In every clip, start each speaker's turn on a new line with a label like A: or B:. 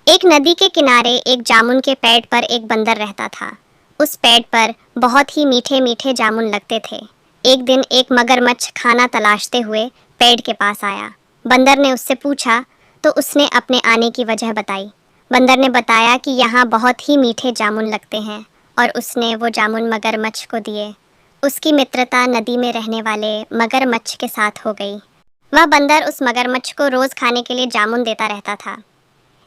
A: एक नदी के किनारे एक जामुन के पेड़ पर एक बंदर रहता था। उस पेड़ पर बहुत ही मीठे मीठे जामुन लगते थे। एक दिन एक मगरमच्छ खाना तलाशते हुए पेड़ के पास आया। बंदर ने उससे पूछा तो उसने अपने आने की वजह बताई। बंदर ने बताया कि यहाँ बहुत ही मीठे जामुन लगते हैं और उसने वो जामुन मगरमच्छ को दिए। उसकी मित्रता नदी में रहने वाले मगरमच्छ के साथ हो गई। वह बंदर उस मगरमच्छ को रोज खाने के लिए जामुन देता रहता था।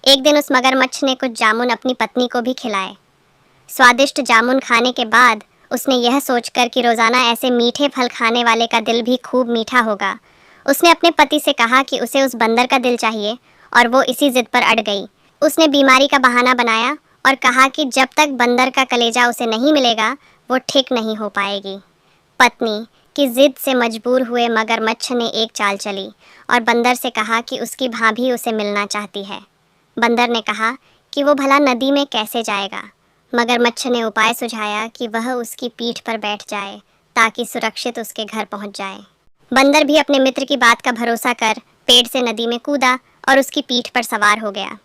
A: एक दिन उस मगरमच्छ ने कुछ जामुन अपनी पत्नी को भी खिलाए। स्वादिष्ट जामुन खाने के बाद उसने यह सोचकर कि रोजाना ऐसे मीठे फल खाने वाले का दिल भी खूब मीठा होगा, उसने अपने पति से कहा कि उसे उस बंदर का दिल चाहिए और वो इसी जिद पर अड़ गई। उसने बीमारी का बहाना बनाया और कहा कि जब तक बंदर का कलेजा उसे नहीं मिलेगा वो ठीक नहीं हो पाएगी। पत्नी की जिद से मजबूर हुए मगरमच्छ ने एक चाल चली और बंदर से कहा कि उसकी भाभी उसे मिलना चाहती है। बंदर ने कहा कि वो भला नदी में कैसे जाएगा। मगरमच्छ ने उपाय सुझाया कि वह उसकी पीठ पर बैठ जाए ताकि सुरक्षित उसके घर पहुंच जाए। बंदर भी अपने मित्र की बात का भरोसा कर पेड़ से नदी में कूदा और उसकी पीठ पर सवार हो गया।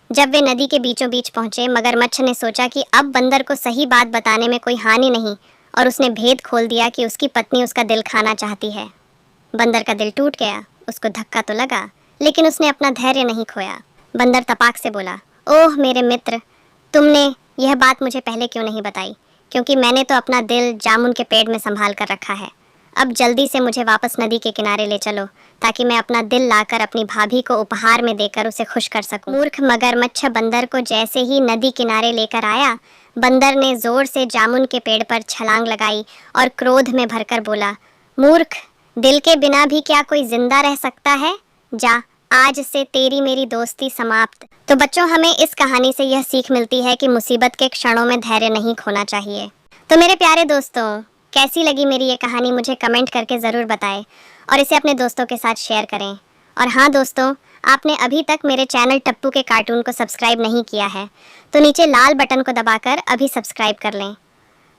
A: जब वे नदी के बीचों बीच पहुंचे, मगरमच्छ ने सोचा कि अब बंदर को सही बात बताने में कोई हानि नहीं और उसने भेद खोल दिया कि उसकी पत्नी उसका दिल खाना चाहती है। बंदर का दिल टूट गया। उसको धक्का तो लगा, लेकिन उसने अपना धैर्य नहीं खोया। बंदर तपाक से बोला, ओह मेरे मित्र, तुमने यह बात मुझे पहले क्यों नहीं बताई? क्योंकि मैंने तो अपना दिल जामुन के पेड़ में संभाल कर रखा है। अब जल्दी से मुझे वापस नदी के किनारे ले चलो ताकि मैं अपना दिल लाकर अपनी भाभी को उपहार में देकर उसे खुश कर सकूं। मूर्ख मगरमच्छ बंदर को जैसे ही नदी किनारे लेकर आया, बंदर ने जोर से जामुन के पेड़ पर छलांग लगाई और क्रोध में भरकर बोला, मूर्ख, दिल के बिना भी क्या कोई जिंदा रह सकता है? जा, आज से तेरी मेरी दोस्ती समाप्त। तो बच्चों, हमें इस कहानी से यह सीख मिलती है कि मुसीबत के क्षणों में धैर्य नहीं खोना चाहिए। तो मेरे प्यारे दोस्तों, कैसी लगी मेरी ये कहानी मुझे कमेंट करके ज़रूर बताएं और इसे अपने दोस्तों के साथ शेयर करें। और हाँ दोस्तों, आपने अभी तक मेरे चैनल टप्पू के कार्टून को सब्सक्राइब नहीं किया है तो नीचे लाल बटन को दबाकर अभी सब्सक्राइब कर लें।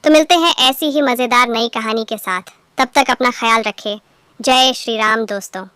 A: तो मिलते हैं ऐसी ही मज़ेदार नई कहानी के साथ। तब तक अपना ख्याल रखें। जय श्री राम दोस्तों।